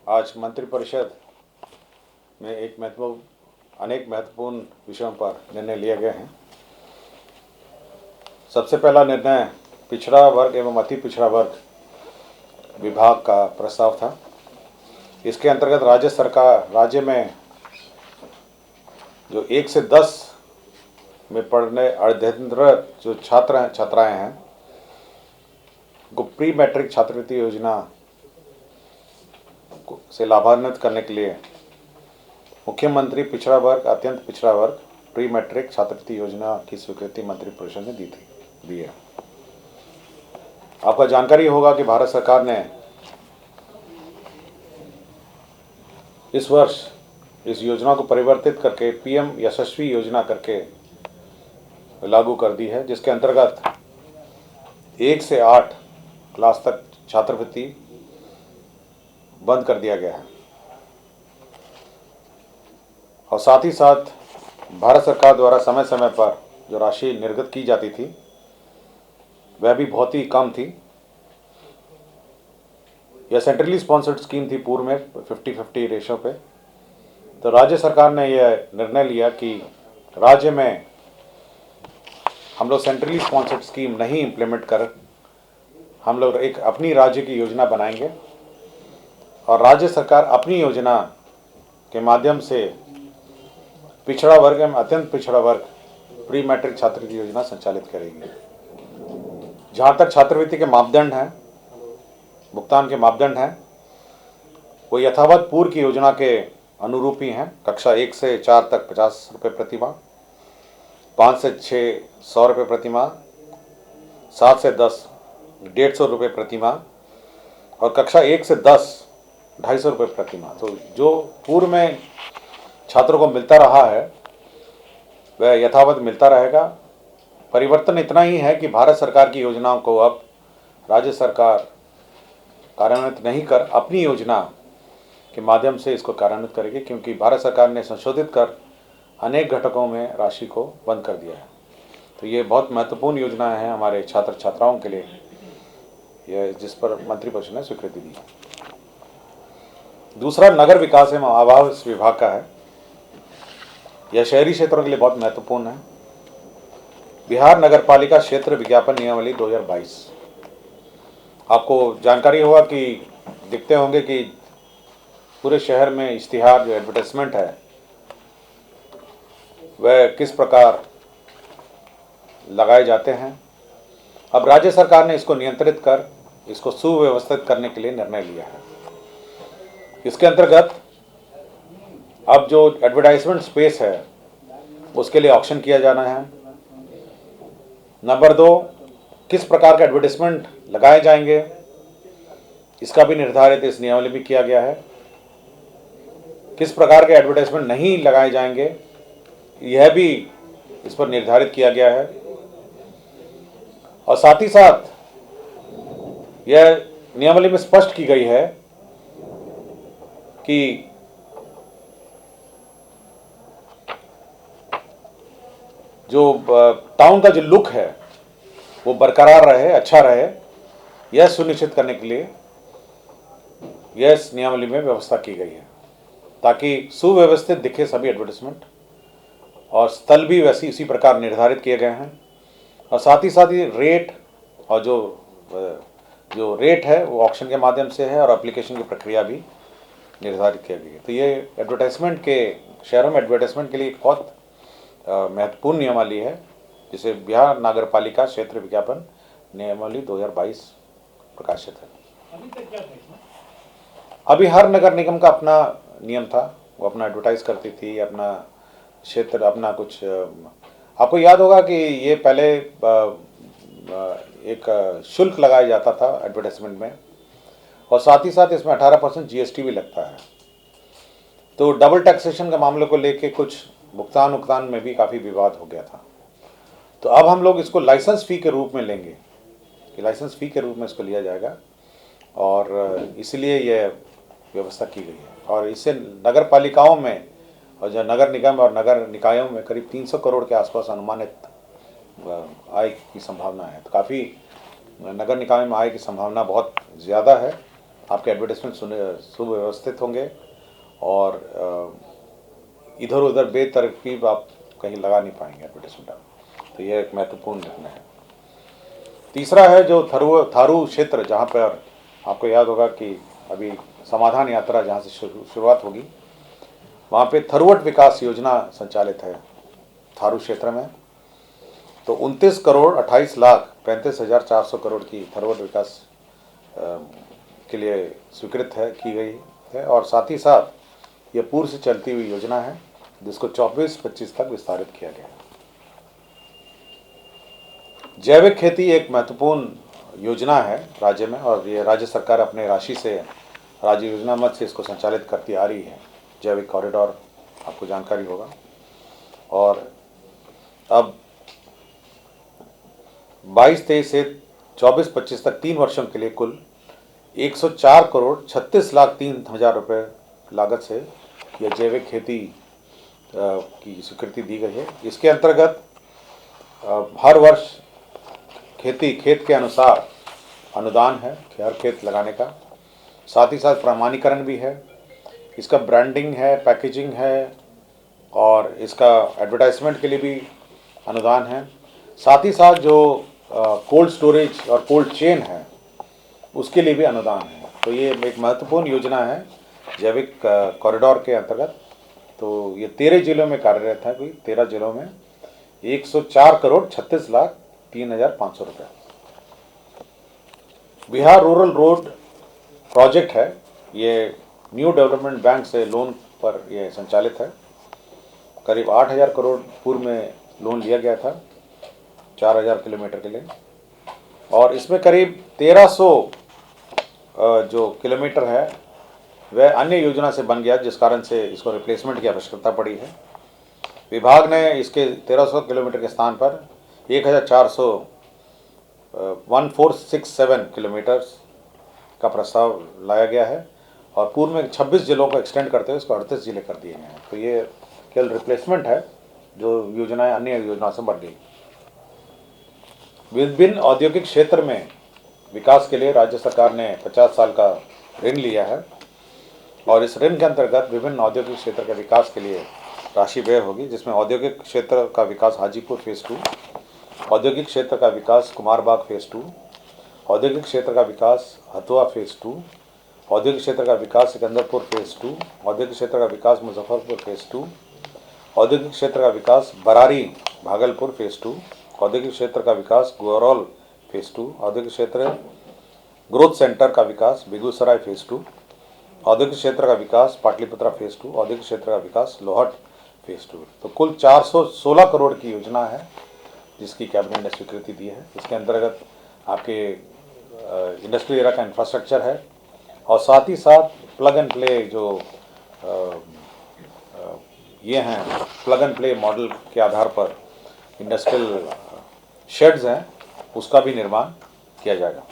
आज मंत्रिपरिषद में अनेक महत्वपूर्ण विषयों पर निर्णय लिए गए हैं। सबसे पहला निर्णय पिछड़ा वर्ग एवं अति पिछड़ा वर्ग विभाग का प्रस्ताव था। इसके अंतर्गत राज्य में जो 1 से 10 में पढ़ने अध्ययनरत जो छात्राएं हैं को प्री मैट्रिक छात्रवृत्ति योजना से लाभान्वित करने के लिए मुख्यमंत्री पिछड़ा वर्ग अत्यंत पिछड़ा वर्ग प्री मैट्रिक छात्रवृत्ति योजना की स्वीकृति मंत्रिपरिषद ने दी है। आपको जानकारी होगा कि भारत सरकार ने इस वर्ष इस योजना को परिवर्तित करके पीएम यशस्वी योजना करके लागू कर दी है, जिसके अंतर्गत 1 से 8 क्लास तक छात्रवृत्ति बंद कर दिया गया है और साथ ही साथ भारत सरकार द्वारा समय समय पर जो राशि निर्गत की जाती थी वह भी बहुत ही कम थी। यह सेंट्रली स्पॉन्सर्ड स्कीम थी पूर्व में 50-50 रेशो पे। तो राज्य सरकार ने यह निर्णय लिया कि राज्य में हम लोग सेंट्रली स्पॉन्सर्ड स्कीम नहीं इम्प्लीमेंट कर हम लोग एक अपनी राज्य की योजना बनाएंगे और राज्य सरकार अपनी योजना के माध्यम से पिछड़ा वर्ग एवं अत्यंत पिछड़ा वर्ग प्री मैट्रिक छात्रवृत्ति योजना संचालित करेगी। जहाँ तक छात्रवृत्ति के मापदंड हैं, भुगतान के मापदंड हैं, वो यथावत पूर्व की योजना के अनुरूप ही हैं। कक्षा 1 से 4 तक 50 रुपये प्रतिमाह, 5 से 6 100 रुपये प्रतिमाह, 7 से 10 150 रुपये प्रतिमाह और कक्षा 1 से 10 250 रुपये प्रतिमाह। तो जो पूर्व में छात्रों को मिलता रहा है वह यथावत मिलता रहेगा। परिवर्तन इतना ही है कि भारत सरकार की योजनाओं को अब राज्य सरकार कार्यान्वित नहीं कर अपनी योजना के माध्यम से इसको कार्यान्वित करेगी, क्योंकि भारत सरकार ने संशोधित कर अनेक घटकों में राशि को बंद कर दिया है। तो ये बहुत महत्वपूर्ण योजना है हमारे छात्र छात्राओं के लिए, यह जिस पर मंत्रिपरिषद ने स्वीकृति दी। दूसरा नगर विकास एवं आवास विभाग का है। यह शहरी क्षेत्रों के लिए बहुत महत्वपूर्ण है। बिहार नगर पालिका क्षेत्र विज्ञापन नियमावली 2022। आपको जानकारी होगा कि दिखते होंगे कि पूरे शहर में इश्तिहार जो एडवर्टाइजमेंट है वह किस प्रकार लगाए जाते हैं। अब राज्य सरकार ने इसको नियंत्रित कर इसको सुव्यवस्थित करने के लिए निर्णय लिया है। इसके अंतर्गत अब जो एडवर्टाइजमेंट स्पेस है उसके लिए ऑक्शन किया जाना है। नंबर 2, किस प्रकार के एडवर्टाइजमेंट लगाए जाएंगे इसका भी निर्धारित इस नियमावली में किया गया है। किस प्रकार के एडवर्टाइजमेंट नहीं लगाए जाएंगे यह भी इस पर निर्धारित किया गया है और साथ ही साथ यह नियमावली में स्पष्ट की गई है कि जो टाउन का जो लुक है वो बरकरार रहे, अच्छा रहे, यह सुनिश्चित करने के लिए यह इस नियमावली में व्यवस्था की गई है ताकि सुव्यवस्थित दिखे सभी एडवर्टाइजमेंट और स्थल भी वैसे इसी प्रकार निर्धारित किए गए हैं और साथ ही रेट और जो रेट है वो ऑक्शन के माध्यम से है और एप्लीकेशन की प्रक्रिया भी निर्धारित किया गया है। तो ये एडवर्टाइजमेंट के शहरों में एडवर्टाइजमेंट के लिए एक बहुत महत्वपूर्ण नियमावली है जिसे बिहार नगर पालिका क्षेत्र विज्ञापन नियमावली 2022 प्रकाशित है। अभी तक क्या था इसमें? अभी हर नगर निगम का अपना नियम था, वो अपना एडवर्टाइज करती थी, अपना क्षेत्र, अपना कुछ। आपको याद होगा कि ये पहले एक शुल्क लगाया जाता था एडवर्टाइजमेंट में और साथ ही साथ इसमें 18% जीएसटी भी लगता है। तो डबल टैक्सेशन के मामले को लेके कुछ भुगतान में भी काफ़ी विवाद हो गया था। तो अब हम लोग इसको लाइसेंस फ़ी के रूप में लेंगे कि लाइसेंस फ़ी के रूप में इसको लिया जाएगा और इसलिए यह व्यवस्था की गई है और इससे नगर पालिकाओं में और जो नगर निगम और नगर निकायों में करीब 300 करोड़ के आसपास अनुमानित आय की संभावना है। तो काफ़ी नगर निकाय में आय की संभावना बहुत ज़्यादा है आपके एडवर्टाइजमेंट सुव्यवस्थित होंगे और इधर उधर बेतरतीब आप कहीं लगा नहीं पाएंगे एडवर्टाइजमेंट आप। तो यह एक महत्वपूर्ण निर्णय है। तीसरा है जो थारू क्षेत्र, जहाँ पर आपको याद होगा कि अभी समाधान यात्रा जहाँ से शुरुआत होगी, वहाँ पे थरुवट विकास योजना संचालित है थारू क्षेत्र में। तो 29 करोड़ 28 लाख 35,400 करोड़ की थरुवट विकास के लिए स्वीकृत है की गई है। और साथ ही साथ ये पूर्व से चलती हुई योजना है जिसको 24-25 तक विस्तारित किया गया है। जैविक खेती एक महत्वपूर्ण योजना है राज्य में, और ये राज्य सरकार अपने राशि से राज्य योजना मद से इसको संचालित करती आ रही है। जैविक कॉरिडोर आपको जानकारी होगा। और अब 22-23 से 24-25 तक 3 वर्षों के लिए कुल 104 करोड़ 36 लाख 3,000 रुपये लागत से यह जैविक खेती की स्वीकृति दी गई है। इसके अंतर्गत हर वर्ष खेत के अनुसार अनुदान है हर खेत लगाने का। साथ ही साथ प्रमाणीकरण भी है, इसका ब्रांडिंग है, पैकेजिंग है, और इसका एडवर्टाइजमेंट के लिए भी अनुदान है। साथ ही साथ जो कोल्ड स्टोरेज और कोल्ड चेन है उसके लिए भी अनुदान है। तो ये एक महत्वपूर्ण योजना है जैविक कॉरिडोर के अंतर्गत। तो ये 13 जिलों में कार्यरत है, कोई 13 जिलों में 104 करोड़ 36 लाख 3,500 रुपये। बिहार रूरल रोड प्रोजेक्ट है, ये न्यू डेवलपमेंट बैंक से लोन पर यह संचालित है। करीब 8,000 करोड़ पूर्व में लोन लिया गया था 4,000 किलोमीटर के लिए, और इसमें करीब 1,300 जो किलोमीटर है वह अन्य योजना से बन गया, जिस कारण से इसको रिप्लेसमेंट की आवश्यकता पड़ी है। विभाग ने इसके 1,300 किलोमीटर के स्थान पर 1467 किलोमीटर का प्रस्ताव लाया गया है, और पूर्व में 26 जिलों को एक्सटेंड करते हुए इसको 38 जिले कर दिए गए हैं। तो ये केवल रिप्लेसमेंट है, जो योजनाएं अन्य योजना से बढ़ गई। विभिन्न औद्योगिक क्षेत्र में विकास के लिए राज्य सरकार ने 50 साल का ऋण लिया है, और इस ऋण के अंतर्गत विभिन्न औद्योगिक क्षेत्र के विकास के लिए राशि व्यय होगी, जिसमें औद्योगिक क्षेत्र का विकास हाजीपुर फेज़ 2, औद्योगिक क्षेत्र का विकास कुमारबाग फेज़ 2, औद्योगिक क्षेत्र का विकास हथुआ फेज़ 2, औद्योगिक क्षेत्र का विकास सिकंदरपुर फेज़ 2, औद्योगिक क्षेत्र का विकास मुजफ्फरपुर फेज़ 2, औद्योगिक क्षेत्र का विकास बरारी भागलपुर फेज़ 2, औद्योगिक क्षेत्र का विकास गोरौल फेज़ 2, औद्योगिक क्षेत्र ग्रोथ सेंटर का विकास बेगूसराय फेज़ 2, औद्योगिक क्षेत्र का विकास पाटलिपुत्रा फेज़ 2, औद्योगिक क्षेत्र का विकास लोहट फेज़ 2। तो कुल 416 करोड़ की योजना है जिसकी कैबिनेट ने स्वीकृति दी है। इसके अंतर्गत आपके इंडस्ट्री एरिया का इंफ्रास्ट्रक्चर है, और साथ ही साथ प्लग एंड प्ले जो ये हैं प्लग एंड प्ले मॉडल के आधार पर इंडस्ट्रियल शेड्स हैं, उसका भी निर्माण किया जाएगा।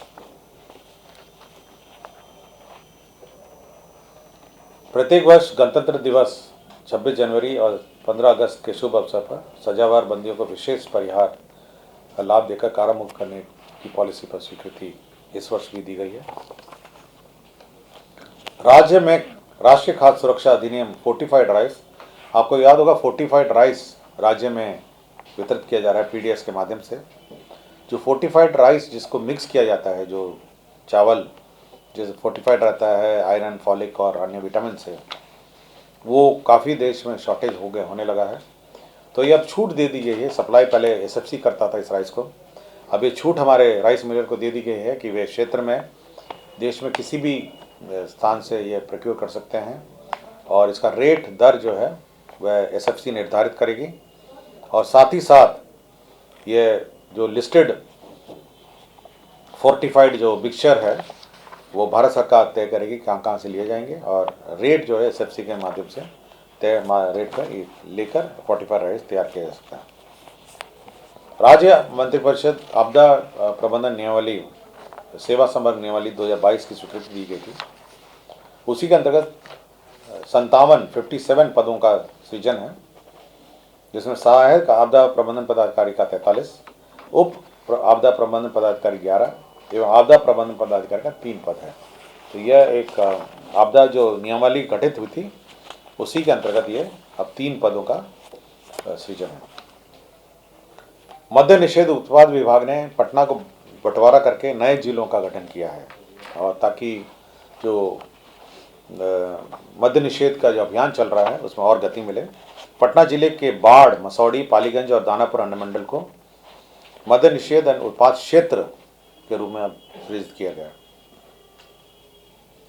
प्रत्येक वर्ष गणतंत्र दिवस 26 जनवरी और 15 अगस्त के शुभ अवसर पर सजावार बंदियों को विशेष परिहार का लाभ देकर कारामुक्त करने की पॉलिसी पर स्वीकृति इस वर्ष भी दी गई है। राज्य में राष्ट्रीय खाद्य सुरक्षा अधिनियम फोर्टिफाइड राइस, आपको याद होगा फोर्टिफाइड राइस राज्य में वितरित किया जा रहा है पीडीएस के माध्यम से। जो फोर्टिफाइड राइस जिसको मिक्स किया जाता है, जो चावल जैसे फोर्टिफाइड रहता है आयरन, फॉलिक और अन्य विटामिन से, वो काफ़ी देश में शॉर्टेज होने लगा है। तो ये अब छूट दे दी गई है। सप्लाई पहले एसएफसी करता था इस राइस को, अब ये छूट हमारे राइस मिलर को दे दी गई है कि वे क्षेत्र में देश में किसी भी स्थान से ये प्रोक्योर कर सकते हैं, और इसका रेट दर जो है वह एसएफसी निर्धारित करेगी। और साथ ही साथ ये जो लिस्टेड फोर्टिफाइड जो मिक्सचर है वो भारत सरकार तय करेगी कहाँ कहाँ से लिए जाएंगे, और रेट जो है एसएफसी के माध्यम से तय रेट पर लेकर फोर्टिफाइड राइस तैयार किया जा सकता है। राज्य मंत्रिपरिषद आपदा प्रबंधन नियमावली सेवा संवर्ग नियमावली 2022 की स्वीकृति दी गई थी। उसी के अंतर्गत 57 पदों का सृजन है, जिसमें सहायक आपदा प्रबंधन पदाधिकारी का 43, उप आपदा प्रबंधन पदाधिकारी 11 एवं आपदा प्रबंधन पदाधिकारी का 3 पद है। तो यह एक आपदा जो नियमावली गठित हुई थी उसी के अंतर्गत ये अब 3 पदों का सृजन है। मद्य निषेध उत्पाद विभाग ने पटना को बंटवारा करके नए जिलों का गठन किया है, और ताकि जो मद्य निषेध का जो अभियान चल रहा है उसमें और गति मिले। पटना जिले के बाढ़, मसौड़ी, पालीगंज और दानापुर अनुमंडल को मद्य निषेध उत्पाद क्षेत्र के रूप में सृजित किया गया,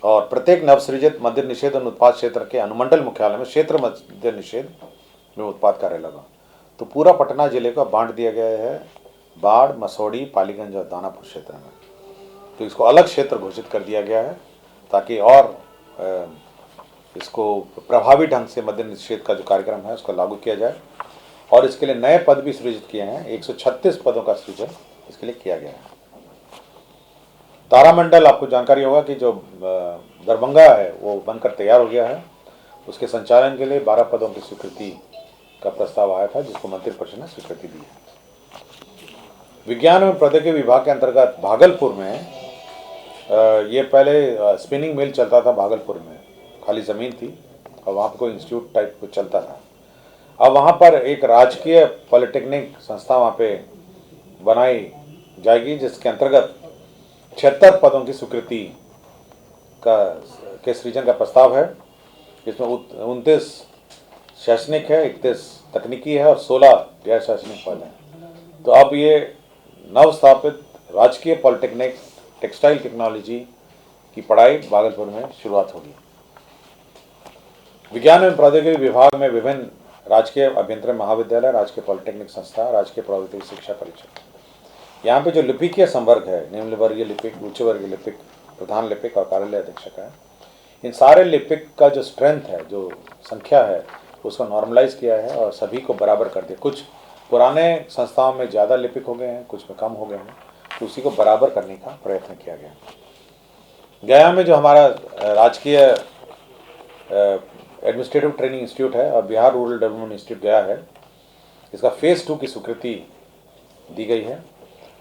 और प्रत्येक नवसृजित मद्य निषेध उत्पाद क्षेत्र के अनुमंडल मुख्यालय में क्षेत्र मद्य निषेध में उत्पाद कार्य लगा। तो पूरा पटना जिले को बांट दिया गया है बाढ़, मसौड़ी, पालीगंज और दानापुर क्षेत्र में। तो इसको अलग क्षेत्र घोषित कर दिया गया है ताकि और इसको प्रभावी ढंग से मद्य निषेध का जो कार्यक्रम है उसको लागू किया जाए, और इसके लिए नए पद भी सृजित किए हैं। 136 पदों का सृजन इसके लिए किया गया है। तारामंडल, आपको जानकारी होगा कि जो दरभंगा है वो बनकर तैयार हो गया है। उसके संचालन के लिए 12 पदों की स्वीकृति का प्रस्ताव आया था, जिसको मंत्रिपरिषद ने स्वीकृति दी है। विज्ञान एवं प्रौद्योगिकी विभाग के अंतर्गत भागलपुर में ये पहले स्पिनिंग मिल चलता था। भागलपुर में खाली ज़मीन थी और वहाँ पर कोई इंस्टीट्यूट टाइप कुछ चलता था। अब वहाँ पर एक राजकीय पॉलिटेक्निक संस्था वहाँ पे बनाई जाएगी, जिसके अंतर्गत 76 पदों की स्वीकृति के सृजन का प्रस्ताव है। इसमें 29 शैक्षणिक है, 31 तकनीकी है और 16 गैर शैक्षणिक पद हैं। तो अब ये नवस्थापित राजकीय पॉलिटेक्निक टेक्सटाइल टेक्नोलॉजी की पढ़ाई भागलपुर में शुरुआत होगी। विज्ञान एवं प्रौद्योगिकी विभाग में विभिन्न राजकीय अभियंत्रण महाविद्यालय, राजकीय पॉलिटेक्निक संस्था, राजकीय प्रौद्योगिकी शिक्षा परिषद। यहाँ पे जो लिपिकीय संवर्ग है, निम्न वर्गीय लिपिक, उच्च वर्गीय लिपिक, प्रधान लिपिक और कार्यालय अधीक्षक है, इन सारे लिपिक का जो स्ट्रेंथ है, जो संख्या है, उसको नॉर्मलाइज किया है और सभी को बराबर कर दिया। कुछ पुराने संस्थाओं में ज़्यादा लिपिक हो गए हैं, कुछ में कम हो गए हैं, तो उसी को बराबर करने का प्रयत्न किया गया। गया में जो हमारा राजकीय एडमिनिस्ट्रेटिव ट्रेनिंग इंस्टीट्यूट है और बिहार रूरल डेवलपमेंट इंस्टीट्यूट गया है, इसका फेज़ 2 की स्वीकृति दी गई है,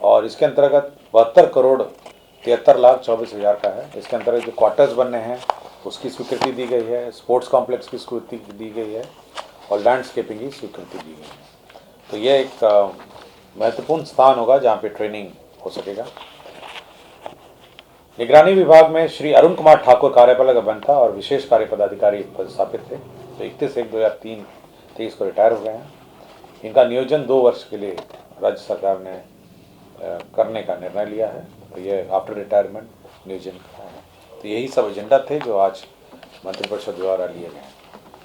और इसके अंतर्गत 72 करोड़ 73 लाख 24 हज़ार का है। इसके अंतर्गत जो क्वार्टर्स बनने हैं उसकी स्वीकृति दी गई है, स्पोर्ट्स कॉम्प्लेक्स की स्वीकृति दी गई है और लैंडस्केपिंग की स्वीकृति दी गई है। तो ये एक महत्वपूर्ण स्थान होगा जहाँ पे ट्रेनिंग हो सकेगा। निगरानी विभाग में श्री अरुण कुमार ठाकुर कार्यपालक अभियंता और विशेष कार्य पदाधिकारी पदस्थापित थे। तो 31/1/2023 को रिटायर हो गए हैं। इनका नियोजन 2 वर्ष के लिए राज्य सरकार ने करने का निर्णय लिया है। तो ये आफ्टर रिटायरमेंट नियोजन का है। तो यही सब एजेंडा थे जो आज मंत्रिपरिषद द्वारा लिए गए।